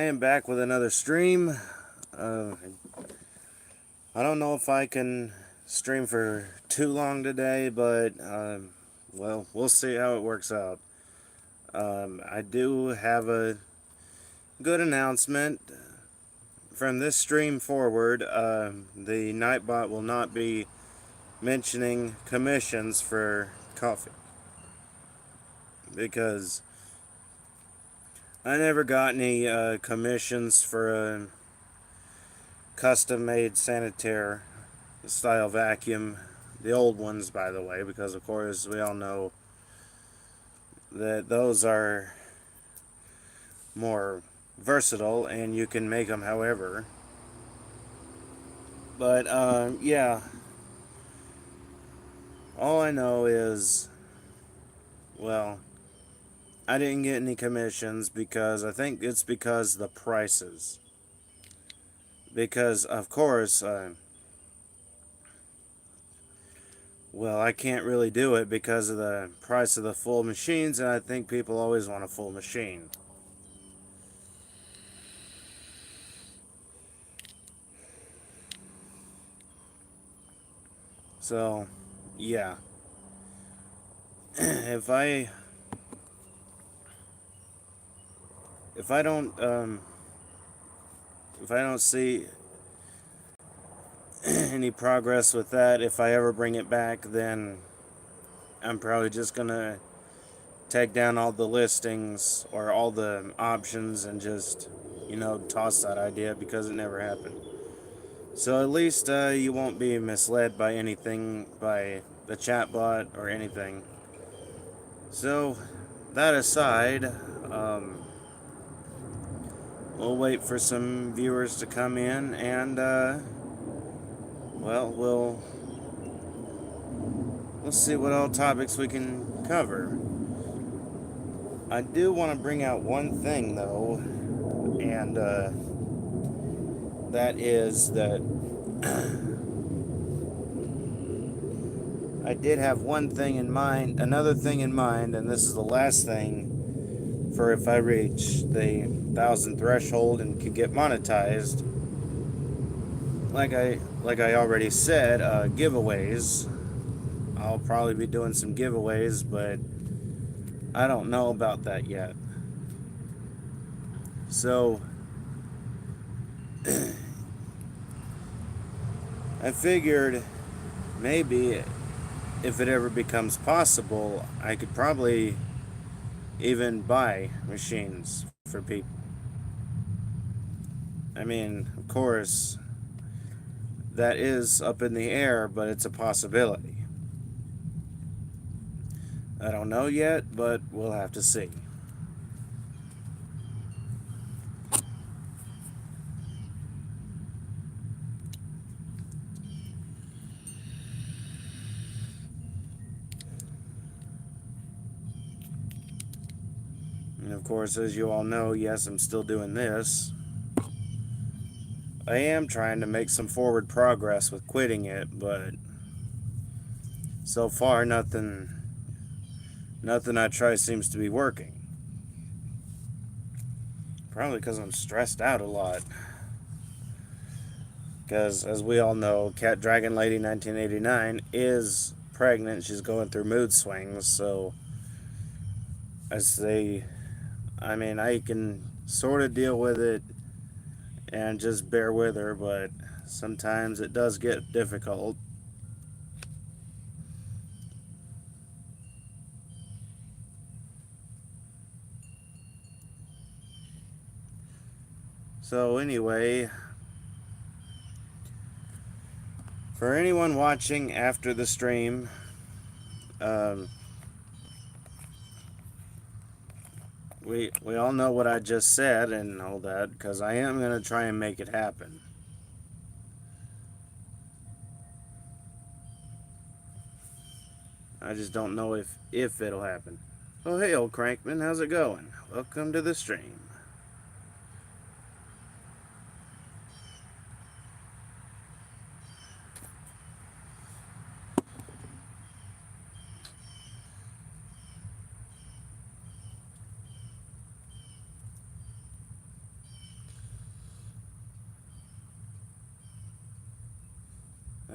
am back with another stream. Uh, I don't know if I can stream for too long today, but well, we'll see how it works out. I do have a good announcement. From this stream forward, the Nightbot will not be mentioning commissions for coffee because I never got any commissions for a custom-made sanitaire style vacuum. The old ones, by the way, because of course we all know that those are more versatile and you can make them however. But yeah, all I know is, well, I didn't get any commissions because I think it's because the prices. Because of course, well, I can't really do it because of the price of the full machines, and I think people always want a full machine. So, yeah. if I if I don't if I don't see any progress with that, if I ever bring it back, then I'm probably just gonna take down all the listings or all the options and just, toss that idea because it never happened. So at least you won't be misled by anything, by the chatbot or anything. So, that aside, we'll wait for some viewers to come in and, well, we'll see what all topics we can cover. I do want to bring out one thing, though, and that is that I did have one thing in mind, another thing in mind, and this is the last thing for if I reach the 1,000 threshold and can get monetized. Like I already said, giveaways. I'll probably be doing some giveaways, but I don't know about that yet. So I figured maybe if it ever becomes possible, I could probably even buy machines for people. I mean, of course, that is up in the air, but it's a possibility. I don't know yet, but we'll have to see. And of course, as you all know, yes, I'm still doing this. I am trying to make some forward progress with quitting it, but so far nothing I try seems to be working. Probably because I'm stressed out a lot. Because as we all know, Cat Dragon Lady 1989 is pregnant. She's going through mood swings, so I can sort of deal with it and just bear with her, but sometimes it does get difficult. So anyway, for anyone watching after the stream, um, we all know what I just said and all that, because I am going to try and make it happen. I just don't know if it'll happen. Oh, hey, old Crankman, how's it going? Welcome to the stream.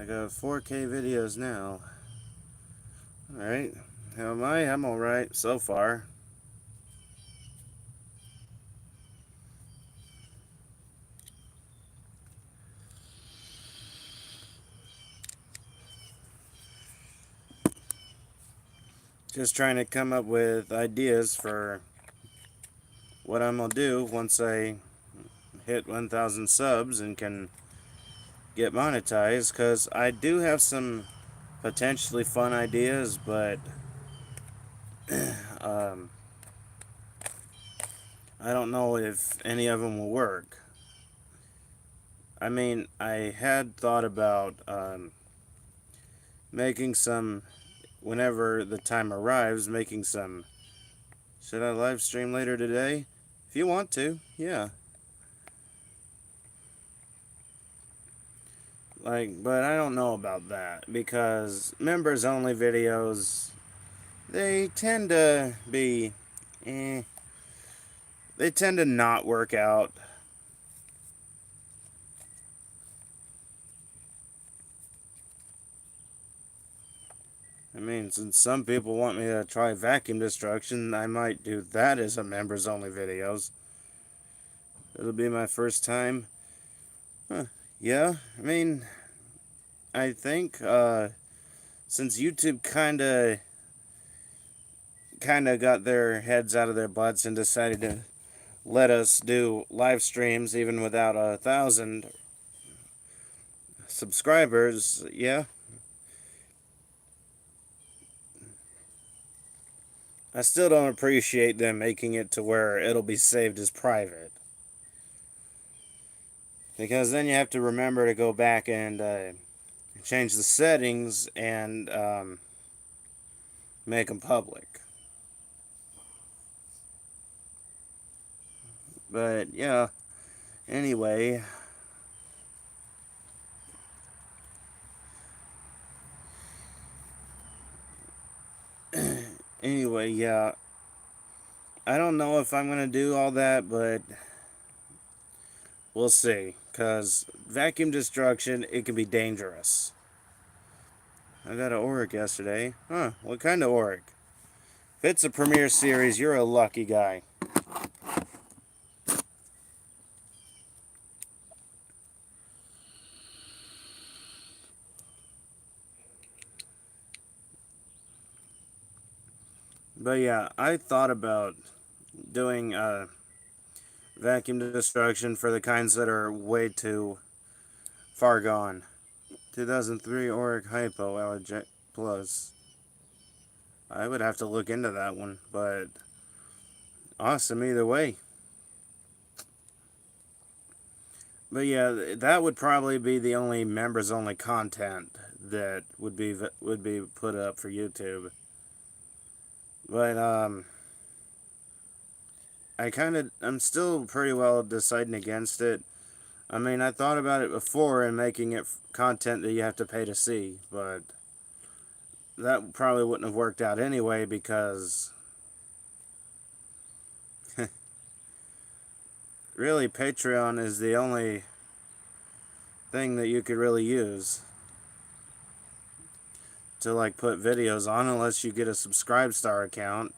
I got 4K videos now. Alright. How am I? I'm alright so far. Just trying to come up with ideas for what I'm gonna do once I hit 1,000 subs and can get monetized, because I do have some potentially fun ideas, but um, I don't know if any of them will work. I mean, I had thought about making some, whenever the time arrives, making some. Should I live stream later today? If you want to, yeah. But I don't know about that, because members only videos, they tend to be, they tend to not work out. I mean, since some people want me to try vacuum destruction, I might do that as a members only videos. It'll be my first time. Huh. Yeah, I mean, I think since YouTube kinda got their heads out of their butts and decided to let us do live streams even without 1,000 subscribers, yeah. I still don't appreciate them making it to where it'll be saved as private. Because then you have to remember to go back and change the settings and make them public. But yeah, anyway. Anyway, yeah. I don't know if I'm going to do all that, but we'll see. Because vacuum destruction, it can be dangerous. I got an Auric yesterday. Huh, what kind of Auric? If it's a Premier Series, you're a lucky guy. But yeah, I thought about doing vacuum destruction for the kinds that are way too far gone. 2003 Auric Hypo Allergic Plus. I would have to look into that one, but awesome either way. But yeah, that would probably be the only members only content that would be put up for YouTube. But I'm still pretty well deciding against it. I mean, I thought about it before and making it content that you have to pay to see, but that probably wouldn't have worked out anyway, because really Patreon is the only thing that you could really use to like put videos on, unless you get a Subscribestar account.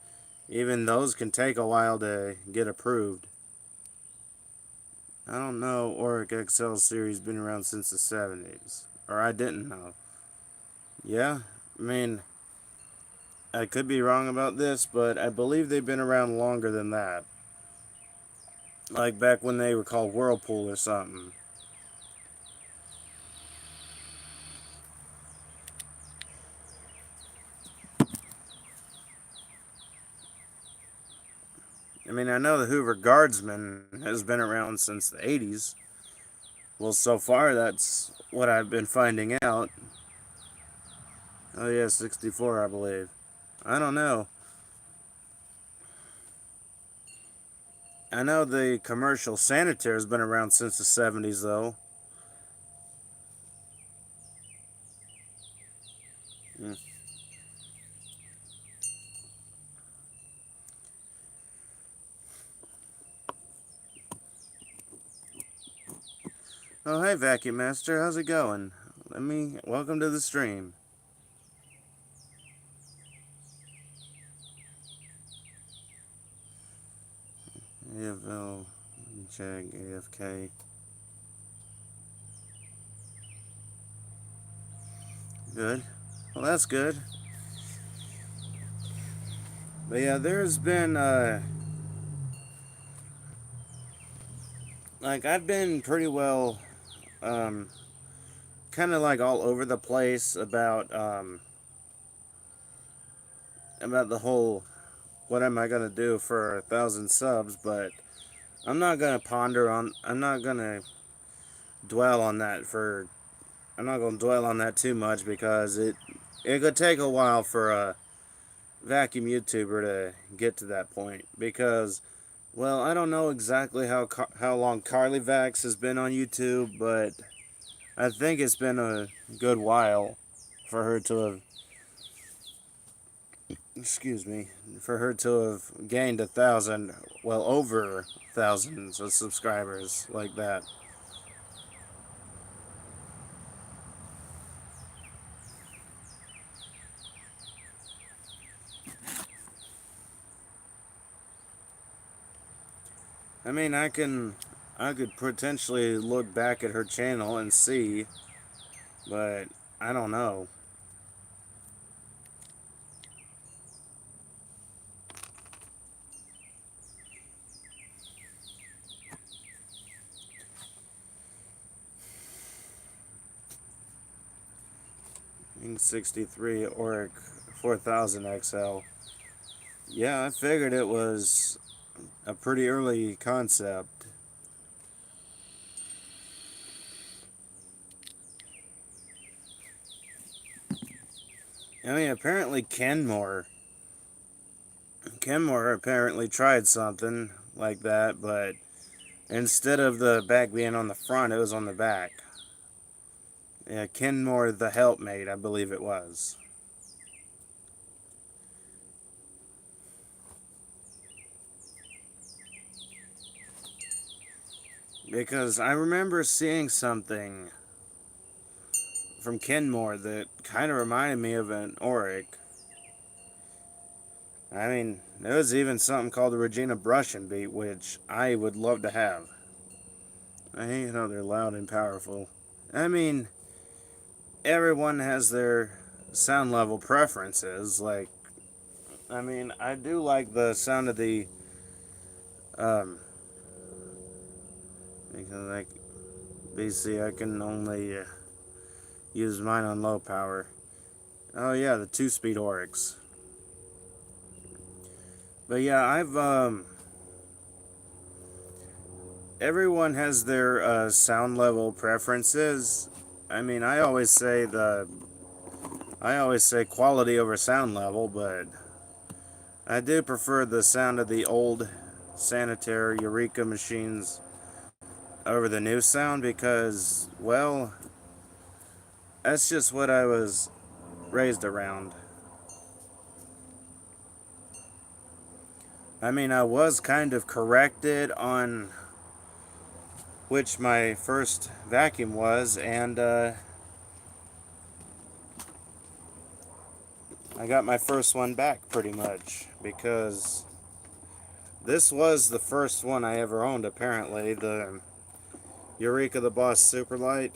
Even those can take a while to get approved. I don't know Auric XL series been around since the 70s. Or I didn't know. Yeah, I mean, I could be wrong about this, but I believe they've been around longer than that. Like back when they were called Whirlpool or something. I mean, I know the Hoover Guardsman has been around since the 80s. Well, so far, that's what I've been finding out. Oh, yeah, 64, I believe. I don't know. I know the commercial sanitaire has been around since the 70s, though. Mm. Oh, hey, Vacuum Master. How's it going? welcome to the stream. AFL, check, AFK. Good. Well, that's good. But yeah, there's been, like, I've been pretty well, kind of like all over the place about the whole, what am I gonna do for 1,000 subs, but I'm not gonna dwell on that I'm not gonna dwell on that too much because it could take a while for a vacuum YouTuber to get to that point because, well, I don't know exactly how long Carly Vax has been on YouTube, but I think it's been a good while for her to have, excuse me, for her to have gained 1,000, well, over thousands of subscribers like that. I mean, I could potentially look back at her channel and see, but I don't know. Ing 63 Oric 4000 XL. Yeah, I figured it was a pretty early concept. I mean, apparently Kenmore apparently tried something like that, but instead of the back being on the front, it was on the back. Yeah, Kenmore the Helpmate, I believe it was. Because I remember seeing something from Kenmore that kind of reminded me of an Oric. I mean, there was even something called the Regina Brushin beat, which I would love to have. I hate how they're loud and powerful. I mean, everyone has their sound level preferences. Like, I mean, I do like the sound of the, because like, BC, I can only use mine on low power. Oh yeah, the 2-speed Oryx. But yeah, everyone has their sound level preferences. I mean, I always say quality over sound level, but I do prefer the sound of the old Sanitaire Eureka machines over the new sound because, well, that's just what I was raised around. I mean, I was kind of corrected on which my first vacuum was, and I got my first one back pretty much because this was the first one I ever owned, apparently, the Eureka the Boss Superlight.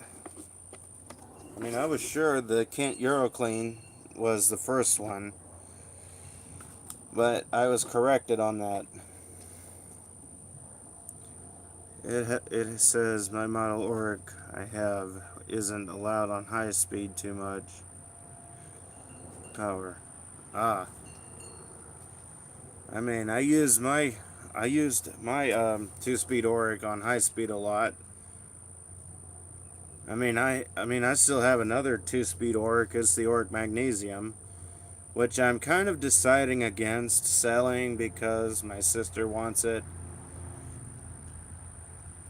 I mean, I was sure the Kent Euroclean was the first one, but I was corrected on that. It says my model Oric I have isn't allowed on high speed too much power. Ah, I mean, I used my 2-speed Oric on high speed a lot. I mean, I still have another 2-speed Oric. It's the Oric Magnesium, which I'm kind of deciding against selling because my sister wants it.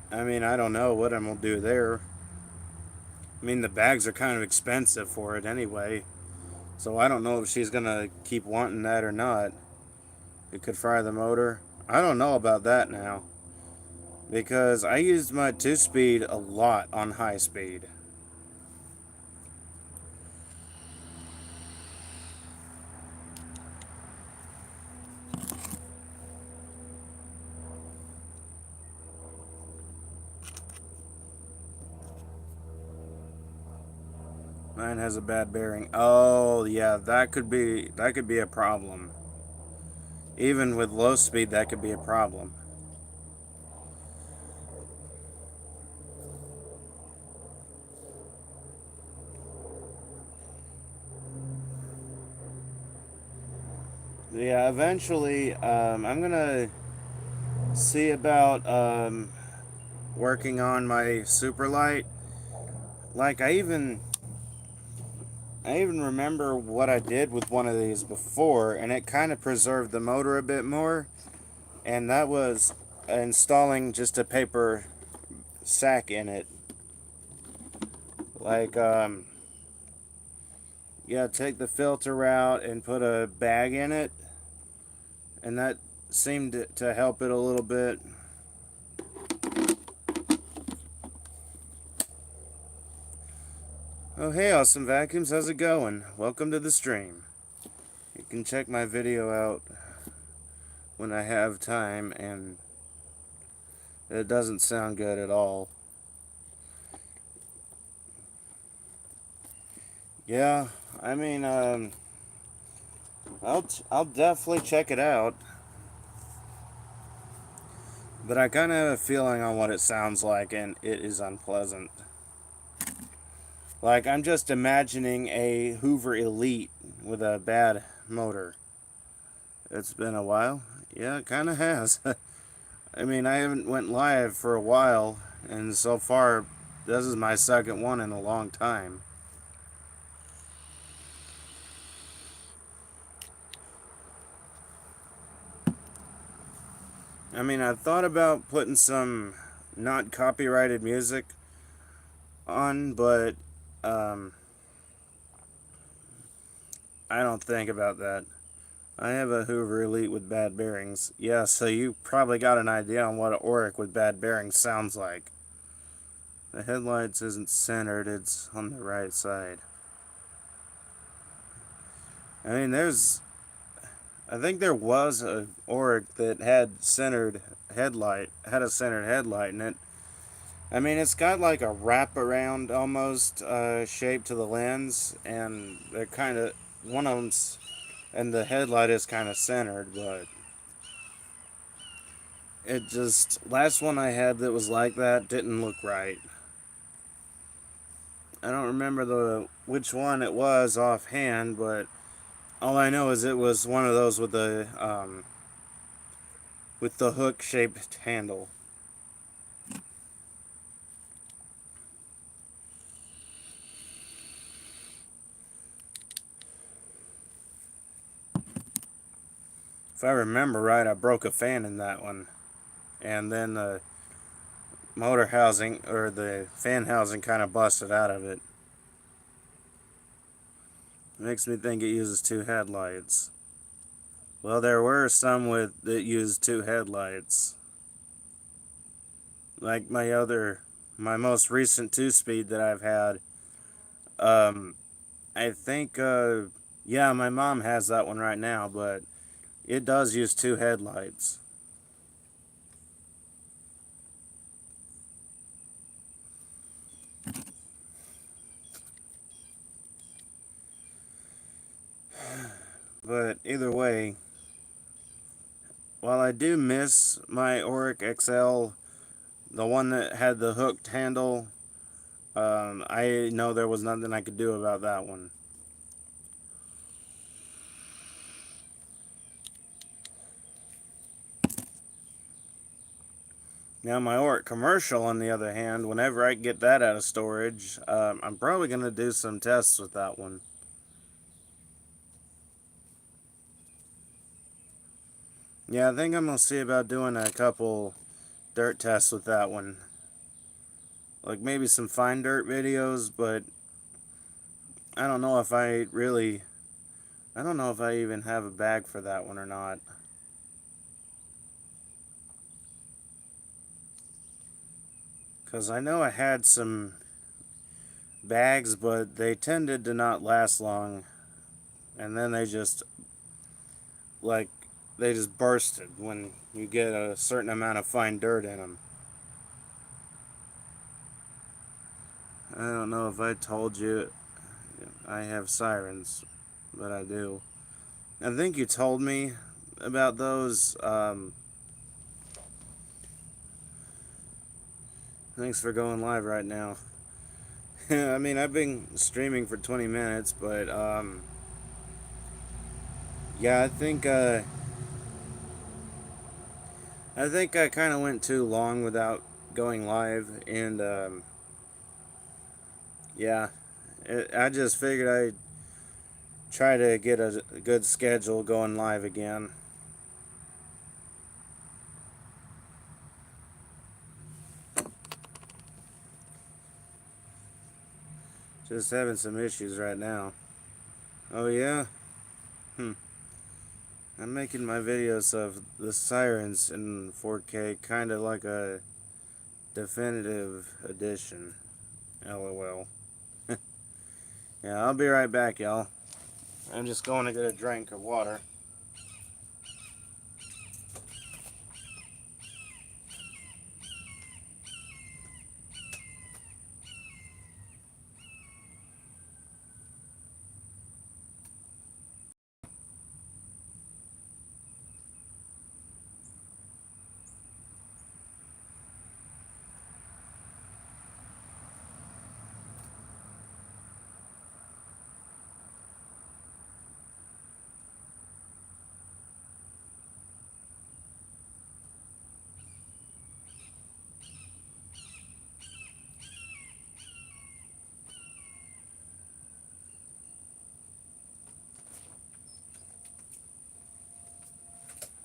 I mean, I don't know what I'm gonna do there. I mean, the bags are kind of expensive for it anyway, so I don't know if she's gonna keep wanting that or not. It could fry the motor. I don't know about that now, because I used my 2-speed a lot on high speed. Mine has a bad bearing. Oh, yeah, that could be a problem. Even with low speed, that could be a problem. Yeah, eventually, I'm gonna see about working on my super light. Like I even remember what I did with one of these before, and it kind of preserved the motor a bit more. And that was installing just a paper sack in it. Like, yeah, take the filter out and put a bag in it, and that seemed to help it a little bit. Oh, hey, Awesome Vacuums, how's it going? Welcome to the stream. You can check my video out when I have time, and it doesn't sound good at all. Yeah, I mean, I'll definitely check it out, but I kind of have a feeling on what it sounds like, and it is unpleasant. Like, I'm just imagining a Hoover Elite with a bad motor. It's been a while. Yeah, it kind of has. I mean, I haven't went live for a while, and so far, this is my second one in a long time. I mean, I thought about putting some not copyrighted music on, but um, I don't think about that. I have a Hoover Elite with bad bearings. Yeah, so you probably got an idea on what an Oric with bad bearings sounds like. The headlights isn't centered, it's on the right side. I mean, I think there was a Oric that had a centered headlight in it. I mean, it's got like a wraparound almost shape to the lens, and they're kind of, one of them's, and the headlight is kind of centered, but it just, last one I had that was like that didn't look right. I don't remember which one it was offhand, but all I know is it was one of those with the hook shaped handle. If I remember right, I broke a fan in that one, and then the motor housing or the fan housing kind of busted out of it. Makes me think it uses two headlights. Well, there were some that used two headlights. Like my most recent two-speed that I've had. Um, I think, yeah, my mom has that one right now, but it does use two headlights. But either way, while I do miss my Oric XL, the one that had the hooked handle, I know there was nothing I could do about that one. Now, my Oric Commercial, on the other hand, whenever I get that out of storage, I'm probably going to do some tests with that one. Yeah, I think I'm going to see about doing a couple dirt tests with that one. Like maybe some fine dirt videos, but I don't know if I don't know if I even have a bag for that one or not. Because I know I had some bags, but they tended to not last long. And then like, they just bursted when you get a certain amount of fine dirt in them. I don't know if I told you I have sirens, but I do. I think you told me about those. Thanks for going live right now. I mean, I've been streaming for 20 minutes, but yeah, I think I kind of went too long without going live, and yeah, I just figured I'd try to get a good schedule going live again. Just having some issues right now. Oh yeah? Hmm. I'm making my videos of the sirens in 4K kind of like a definitive edition. LOL. Yeah, I'll be right back, y'all. I'm just going to get a drink of water.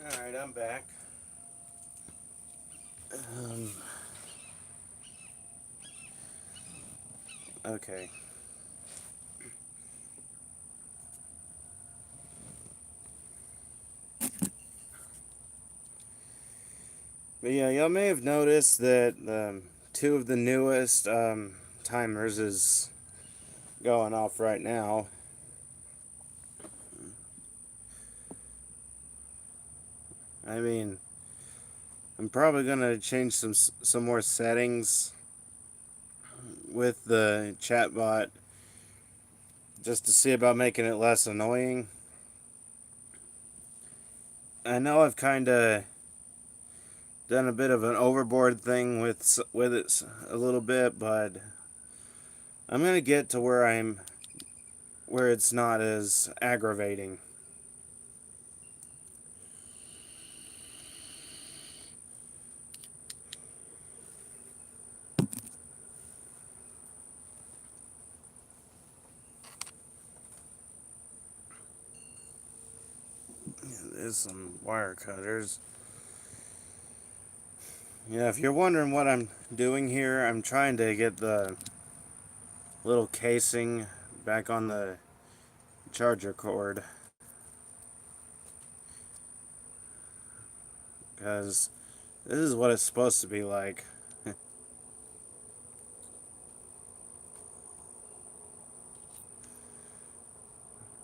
Alright, I'm back. Um, okay. But yeah, y'all may have noticed that two of the newest timers is going off right now. I mean, I'm probably gonna change some more settings with the chatbot just to see about making it less annoying. I know I've kind of done a bit of an overboard thing with it a little bit, but I'm gonna get to where it's not as aggravating. There's some wire cutters. Yeah, if you're wondering what I'm doing here, I'm trying to get the little casing back on the charger cord, because this is what it's supposed to be like.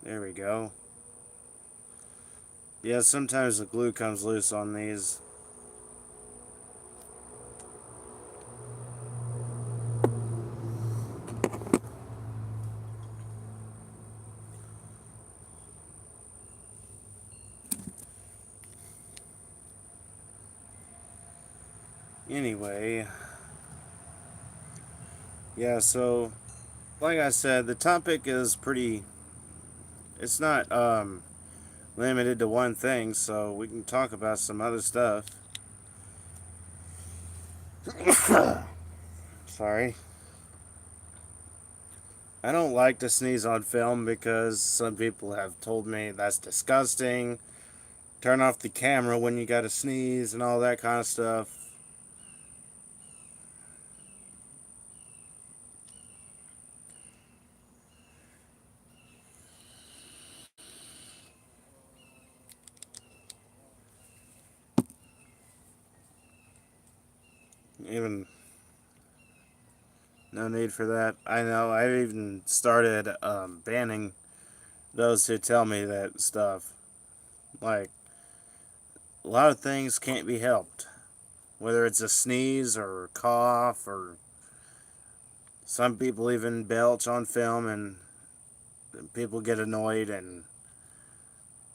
There we go. Yeah, sometimes the glue comes loose on these. Anyway, yeah, so like I said, the topic is pretty, it's not limited to one thing, so we can talk about some other stuff. Sorry. I don't like to sneeze on film because some people have told me that's disgusting. Turn off the camera when you gotta sneeze and all that kind of stuff. Even no need for that. I know. I even started banning those who tell me that stuff. Like, a lot of things can't be helped. Whether it's a sneeze or cough, or some people even belch on film, and people get annoyed, and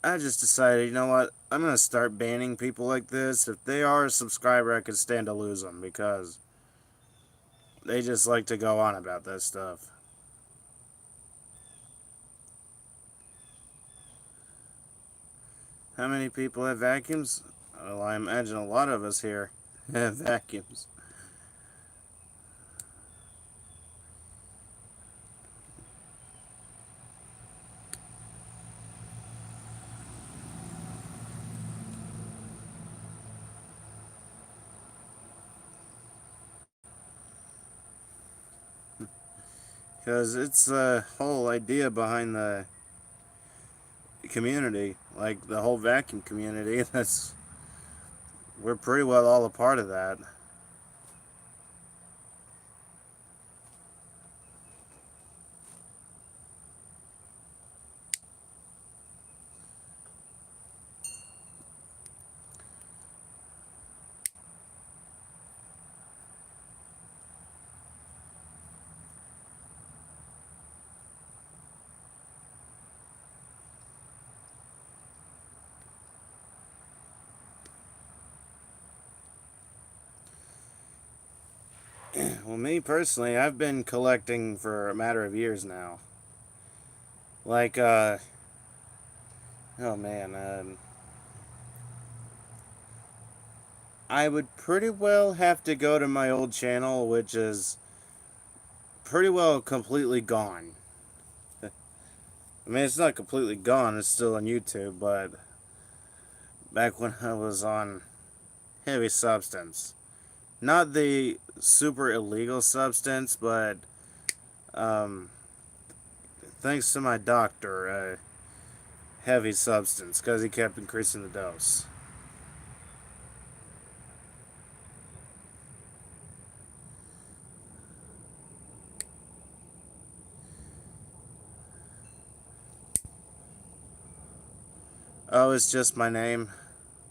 I just decided, you know what, I'm going to start banning people like this. If they are a subscriber, I could stand to lose them, because they just like to go on about this stuff. How many people have vacuums? Well, I imagine a lot of us here have vacuums. Because it's the whole idea behind the community, like the whole vacuum community. We're pretty well all a part of that. Well, me personally, I've been collecting for a matter of years now. Like, oh man, I would pretty well have to go to my old channel, which is pretty well completely gone. I mean, it's not completely gone, it's still on YouTube, but back when I was on heavy substance. Not the super illegal substance, but um, thanks to my doctor, heavy substance, because he kept increasing the dose. Oh, it's just my name.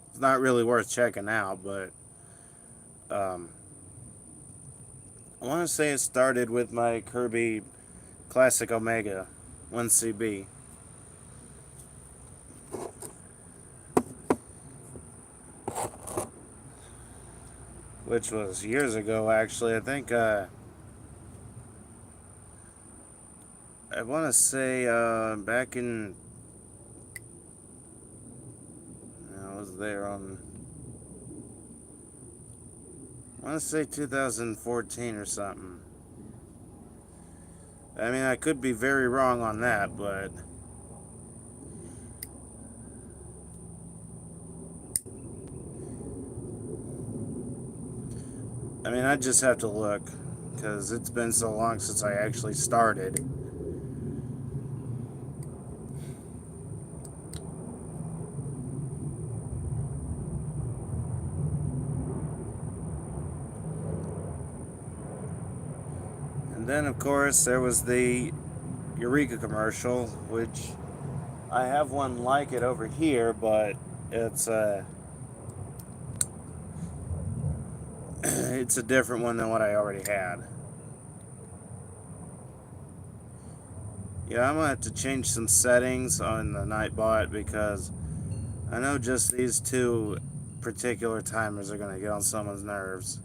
It's not really worth checking out, but um, I want to say it started with my Kirby Classic Omega 1CB. Which was years ago, actually. I think, I want to say, back in, I was there on, I want to say 2014 or something. I mean, I could be very wrong on that, but I mean, I just have to look, because it's been so long since I actually started. And then, of course, there was the Eureka commercial, which I have one like it over here, but it's it's a different one than what I already had. Yeah, I'm gonna have to change some settings on the Nightbot, because I know just these two particular timers are gonna get on someone's nerves.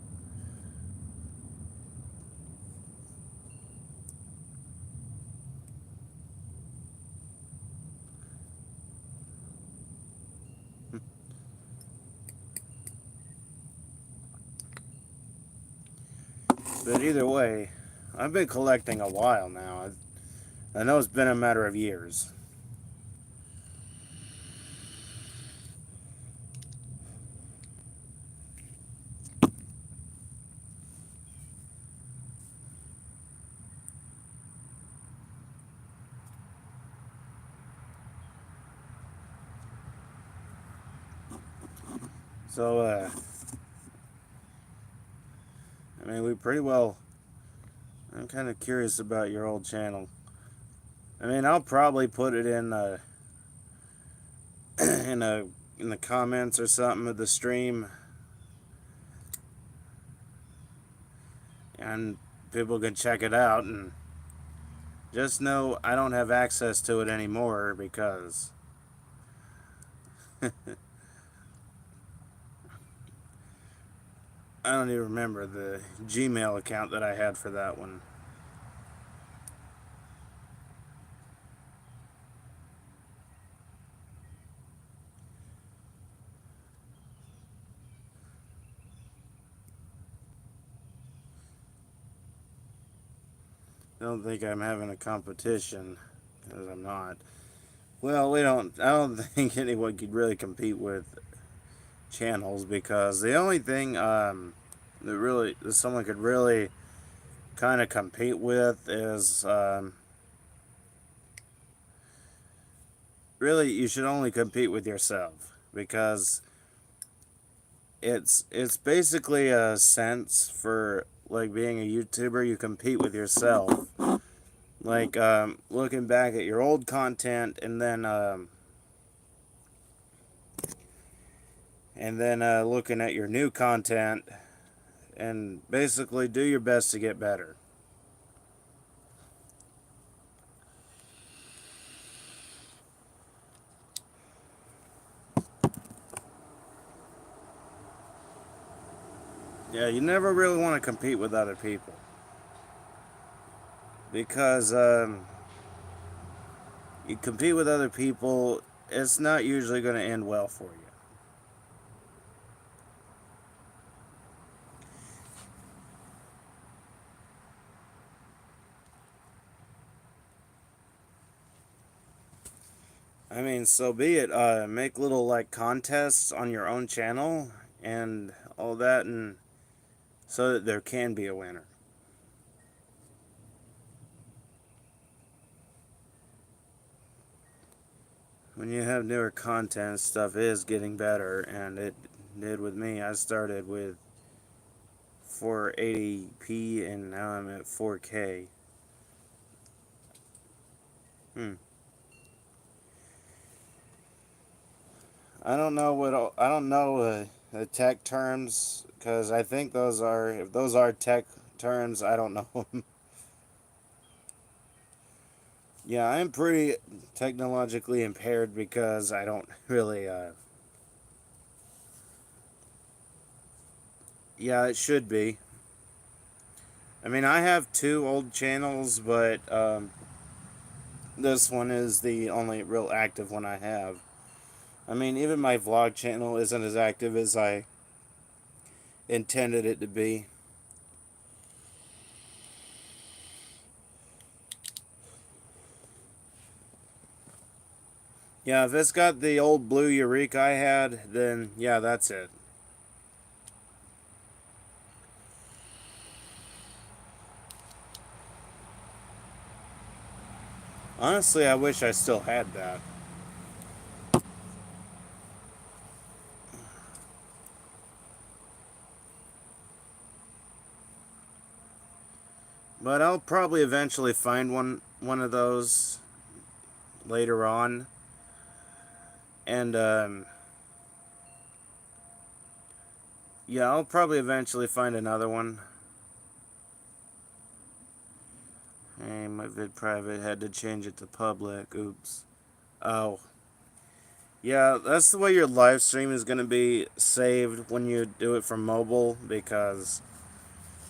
But either way, I've been collecting a while now. I know it's been a matter of years. So, I mean, we pretty well. I'm kind of curious about your old channel. I mean, I'll probably put it in in a in the comments or something of the stream, and people can check it out. And just know I don't have access to it anymore because I don't even remember the Gmail account that I had for that one. I don't think I'm having a competition because I'm not. Well, we don't. I don't think anyone could really compete with channels because the only thing that someone could really kind of compete with is really you should only compete with yourself because it's basically a sense for like being a YouTuber. You compete with yourself, like looking back at your old content and then looking at your new content and basically do your best to get better. Yeah, you never really want to compete with other people because you compete with other people, it's not usually going to end well for you. I mean, so be it. Make little like contests on your own channel and all that, and so that there can be a winner. When you have newer content, stuff is getting better, and it did with me. I started with 480p, and now I'm at 4K. Hmm. I don't know the tech terms because I think those are if those are tech terms, I don't know. Yeah, I'm pretty technologically impaired because I don't really. Yeah, it should be. I mean, I have two old channels, but this one is the only real active one I have. I mean, even my vlog channel isn't as active as I intended it to be. Yeah, if it's got the old blue Eureka I had, then yeah, that's it. Honestly, I wish I still had that. But I'll probably eventually find one of those later on. And yeah, I'll probably eventually find another one. Hey, my vid private had to change it to public. Oops. Oh. Yeah, that's the way your live stream is going to be saved when you do it from mobile because,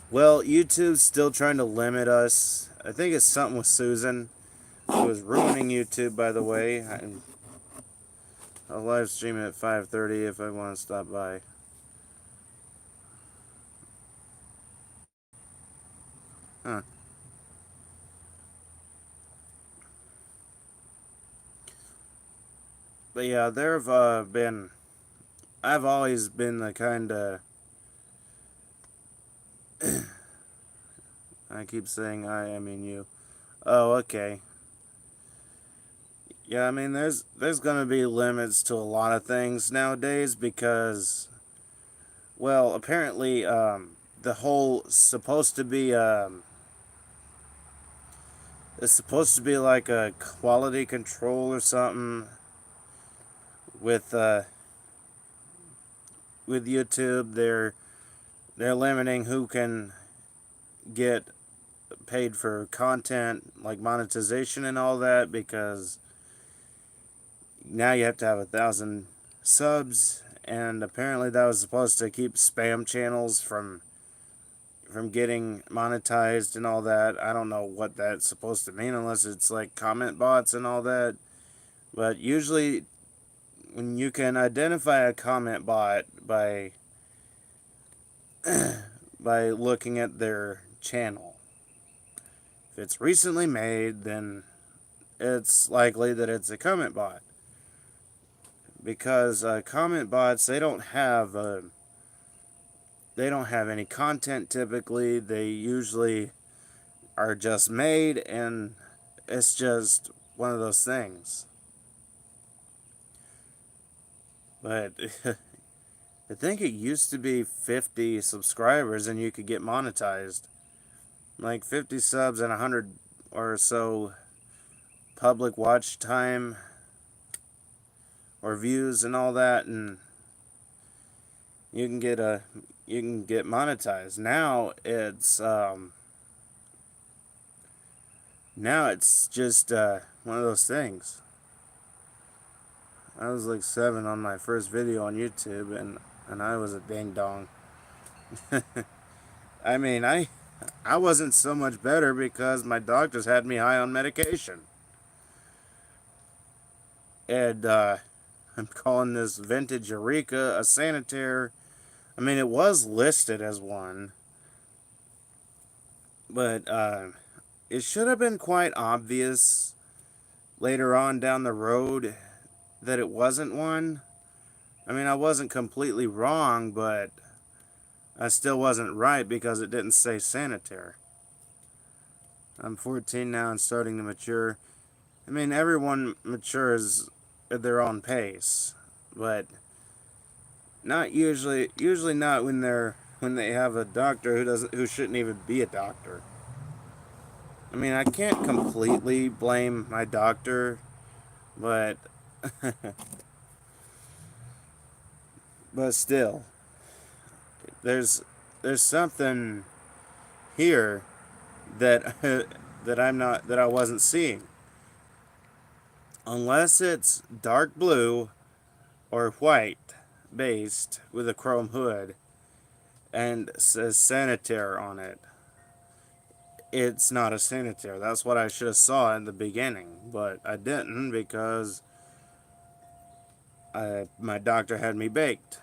well, YouTube's still trying to limit us. I think it's something with Susan, who is ruining YouTube, by the way. I'll live stream at 5:30 if I want to stop by. Huh. But yeah, there have been. I've always been the kind of. I keep saying I mean you. Oh, okay. Yeah, I mean there's gonna be limits to a lot of things nowadays because, well, apparently the whole supposed to be it's supposed to be like a quality control or something with YouTube. They're limiting who can get paid for content like monetization and all that, because now you have to have 1,000 subs, and apparently that was supposed to keep spam channels from getting monetized and all that. I don't know what that's supposed to mean unless it's like comment bots and all that. But usually when you can identify a comment bot by looking at their channel. If it's recently made, then it's likely that it's a comment bot. Because comment bots, they don't have any content typically. They usually are just made, and it's just one of those things. But I think it used to be 50 subscribers and you could get monetized. Like 50 subs and 100 or so public watch time or views and all that, and you can get monetized. Now it's just one of those things. I was like 7 on my first video on YouTube, and I was a ding dong. I mean, I wasn't so much better because my doctors had me high on medication. And I'm calling this vintage Eureka a sanitaire. I mean, it was listed as one, but it should have been quite obvious later on down the road that it wasn't one. I mean, I wasn't completely wrong, but I still wasn't right because it didn't say sanitaire. I'm 14 now and starting to mature. I mean, everyone matures at their own pace, but not usually not when they have a doctor who shouldn't even be a doctor. I mean, I can't completely blame my doctor, but but still, there's something here that that I wasn't seeing. Unless it's dark blue or white based with a chrome hood and says sanitaire on it, it's not a sanitaire. That's what I should have saw in the beginning, but I didn't because my doctor had me baked.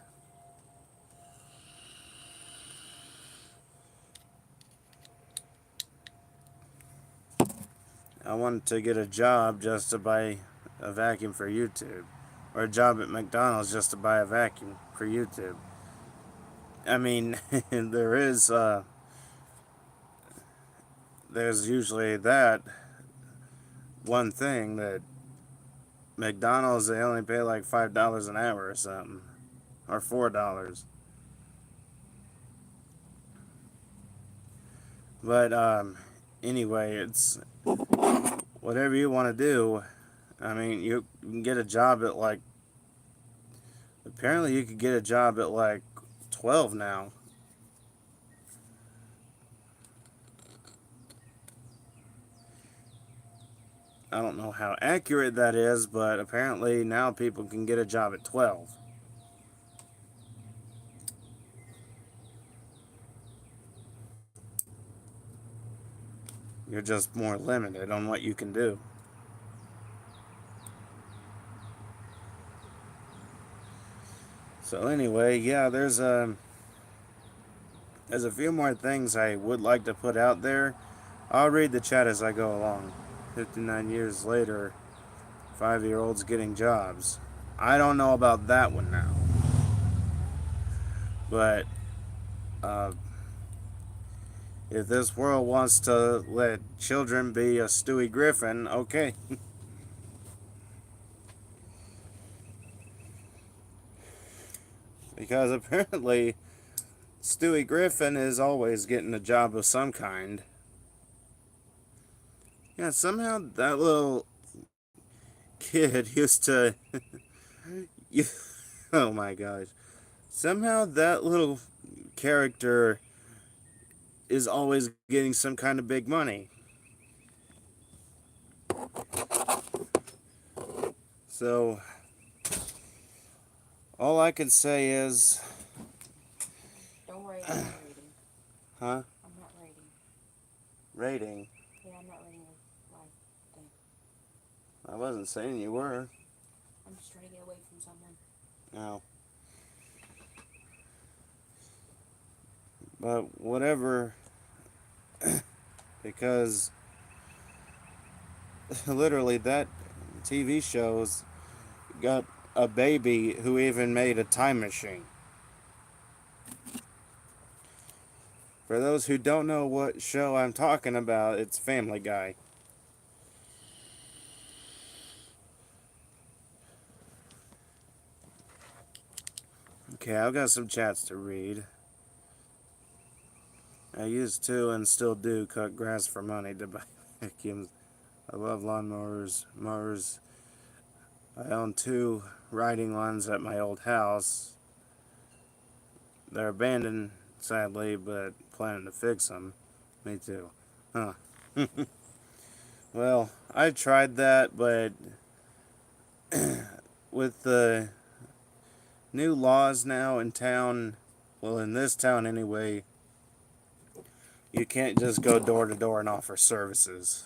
I wanted to get a job just to buy a vacuum for YouTube, or a job at McDonald's just to buy a vacuum for YouTube. I mean, there's usually that one thing that McDonald's, they only pay like $5 an hour or something, or $4. But anyway, it's whatever you want to do. I mean, you can get a job at like, apparently you could get a job at like 12 now. I don't know how accurate that is, but apparently now people can get a job at 12. You're just more limited on what you can do. So anyway, yeah, there's a few more things I would like to put out there. I'll read the chat as I go along. 59 years later, 5-year-olds getting jobs. I don't know about that one now. But if this world wants to let children be a Stewie Griffin, okay. Because apparently Stewie Griffin is always getting a job of some kind. Yeah, somehow that little kid used to... Oh my gosh. Somehow that little character is always getting some kind of big money. So, all I can say is... Don't worry, I'm not reading. Huh? I'm not reading. Rating? Yeah, I'm not reading your live thing. I wasn't saying you were. I'm just trying to get away from someone. No. But whatever, because literally that TV show's got a baby who even made a time machine. For those who don't know what show I'm talking about, it's Family Guy. Okay, I've got some chats to read. I used to and still do cut grass for money to buy vacuums. I love lawnmowers, mowers. I own 2 riding lines at my old house. They're abandoned, sadly, but planning to fix them. Me too. Huh. Well, I tried that, but with the new laws now in town, well, in this town anyway, you can't just go door to door and offer services.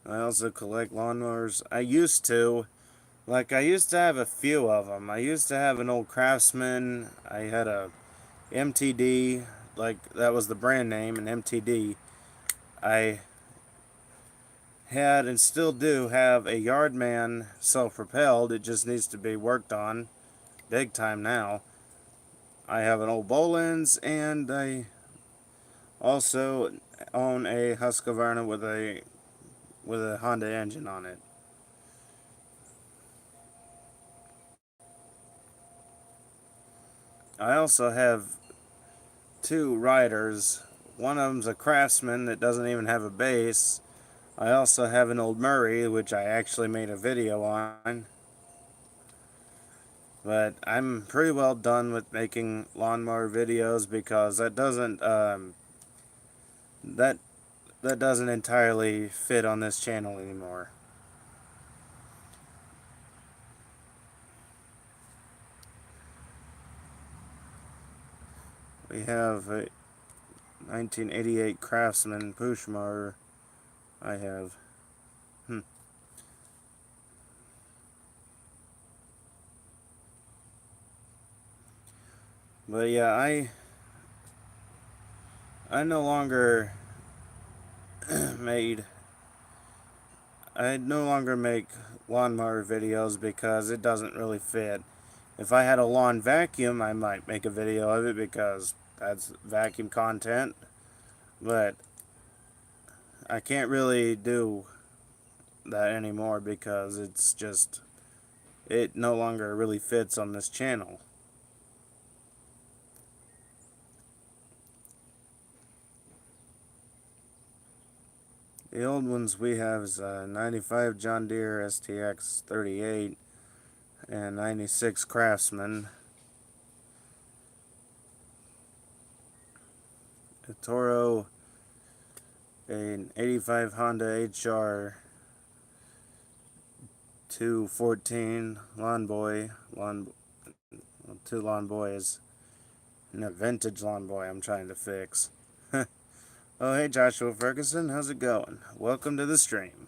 I also collect lawnmowers. I used to. I used to have a few of them. I used to have an old Craftsman. I had a MTD. That was the brand name, an MTD. I had and still do have a Yardman self-propelled. It just needs to be worked on big time now. I have an old Bolins, and I also own a Husqvarna with a Honda engine on it. I also have 2 riders. One of them's a Craftsman that doesn't even have a base. I also have an old Murray, which I actually made a video on. But I'm pretty well done with making lawnmower videos because that doesn't entirely fit on this channel anymore. We have a 1988 Craftsman push mower. I have. But yeah, I no longer made I no longer make lawnmower videos because it doesn't really fit. If I had a lawn vacuum, I might make a video of it because that's vacuum content. But I can't really do that anymore because it no longer really fits on this channel. The old ones we have is a 95 John Deere STX 38 and 96 Craftsman. A Toro, an 85 Honda HR 214 Lawn Boy, 2 Lawn Boys, and a vintage Lawn Boy I'm trying to fix. Oh, hey Joshua Ferguson, how's it going? Welcome to the stream.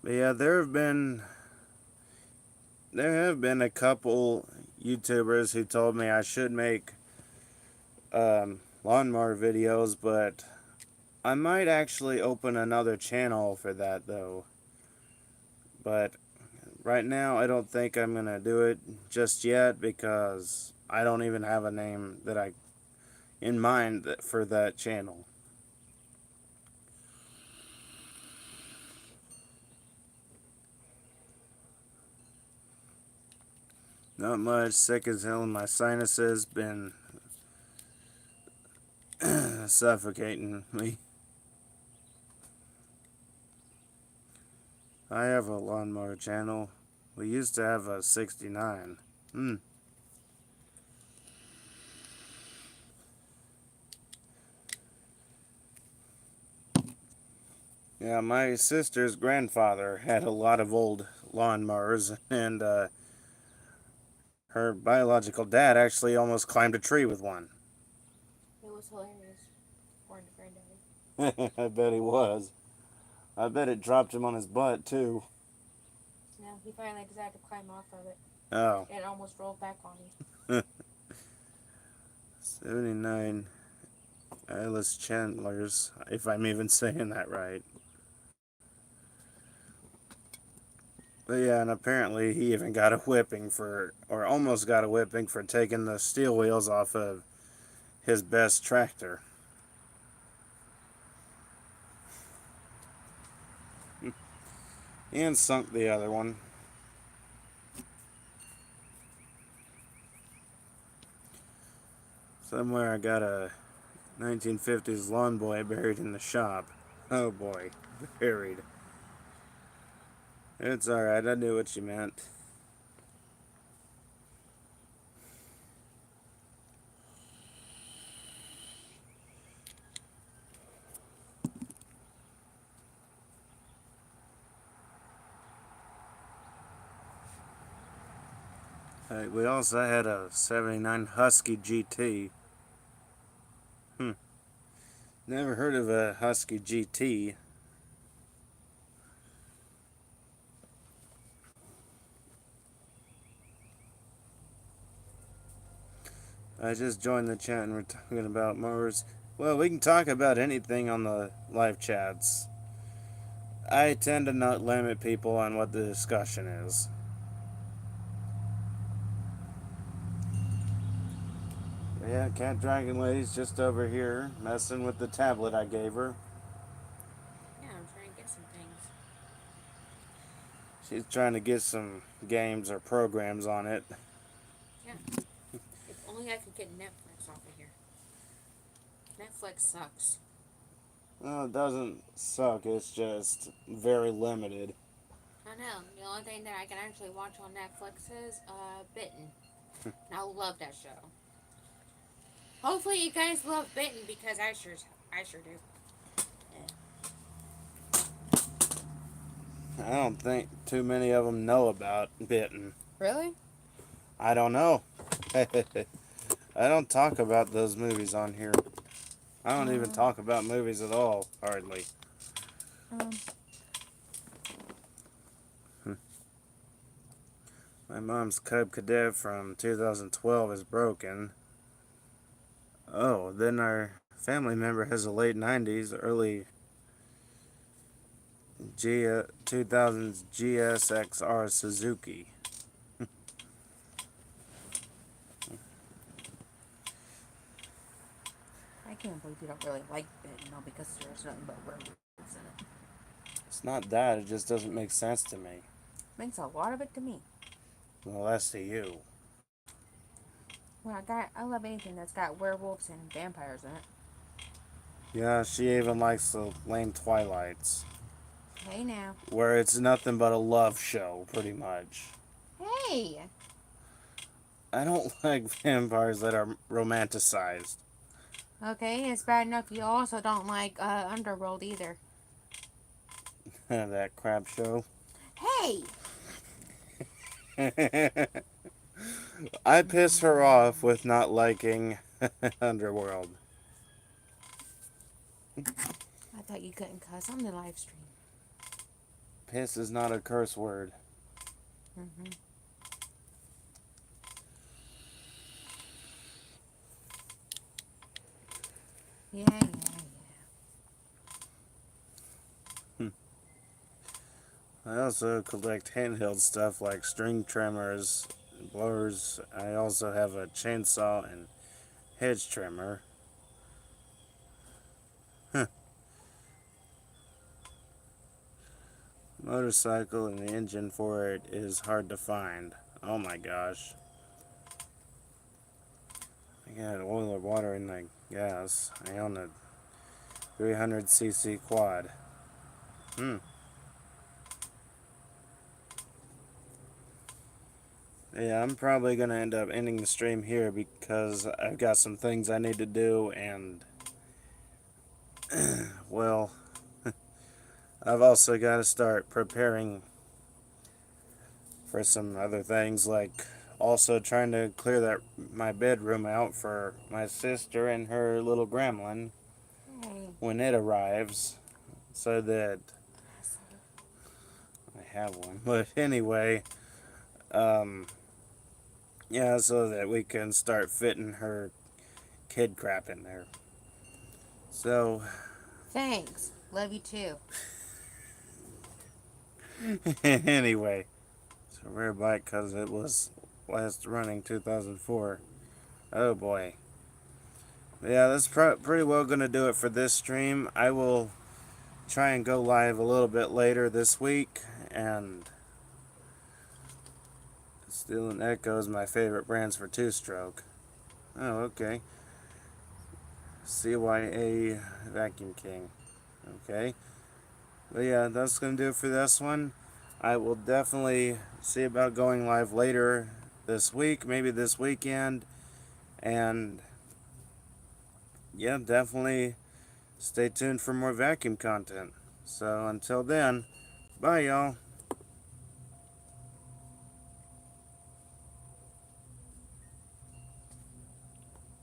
But yeah, there have been a couple YouTubers who told me I should make lawnmower videos, but I might actually open another channel for that though. But right now I don't think I'm gonna do it just yet because I don't even have a name in mind for that channel. Not much. Sick as hell in my sinuses. Been suffocating me. I have a lawnmower channel. We used to have a 69. Yeah, my sister's grandfather had a lot of old lawnmowers, and her biological dad actually almost climbed a tree with one. It was hilarious. According to Granddaddy. I bet he was. I bet it dropped him on his butt, too. No, he finally decided to climb off of it. Oh. It almost rolled back on him. 79 Alice Chandlers, if I'm even saying that right. But yeah, and apparently he even got a whipping for, or almost got a whipping for taking the steel wheels off of his best tractor. And sunk the other one. Somewhere I got a 1950s lawn boy buried in the shop. Oh boy, buried. It's alright, I knew what you meant. We also had a 79 Husky GT. Never heard of a Husky GT. I just joined the chat and we're talking about mowers. Well, we can talk about anything on the live chats. I tend to not limit people on what the discussion is. Yeah, Cat Dragon Lady's just over here messing with the tablet I gave her. Yeah, I'm trying to get some things. She's trying to get some games or programs on it. Yeah. If only I could get Netflix off of here. Netflix sucks. Well, it doesn't suck, it's just very limited. I know. The only thing that I can actually watch on Netflix is Bitten. And I love that show. Hopefully you guys love Bitten because I sure do. I don't think too many of them know about Bitten. Really? I don't know. I don't talk about those movies on here. I don't even talk about movies at all, hardly. My mom's Cub Cadet from 2012 is broken. Oh, then our family member has a late 90s, early 2000s GSXR Suzuki. I can't believe you don't really like Bitten, though, because there's nothing but werewolves in it. It's not that, it just doesn't make sense to me. Makes a lot of it to me. Well, that's to you. Well, I love anything that's got werewolves and vampires in it. Yeah, she even likes the lame Twilights. Hey now. Where it's nothing but a love show, pretty much. Hey! I don't like vampires that are romanticized. Okay, it's bad enough you also don't like Underworld either. That crap show. Hey! I piss her off with not liking Underworld. I thought you couldn't cuss on the live stream. Piss is not a curse word. Mm-hmm. Yeah. I also collect handheld stuff like string trimmers, blowers. I also have a chainsaw and hedge trimmer. Motorcycle and the engine for it is hard to find. Oh my gosh. I got oil or water in the gas. I own a 300cc quad. Yeah, I'm probably gonna end up ending the stream here because I've got some things I need to do, and well, I've also got to start preparing for some other things, like also trying to clear that my bedroom out for my sister and her little gremlin Hey. when it arrives, so that Asshole. I have one. But anyway, um, yeah, so that we can start fitting her kid crap in there. So Thanks. Love you too. anyway, so rare bike because it was last running 2004. Oh boy. Yeah, that's pretty well going to do it for this stream. I will try and go live a little bit later this week. And Steel and Echo is my favorite brands for two-stroke. Oh, okay. CYA Vacuum King. Okay. But yeah, that's going to do it for this one. I will definitely see about going live later this week, maybe this weekend. And yeah, definitely stay tuned for more vacuum content. So until then, bye y'all.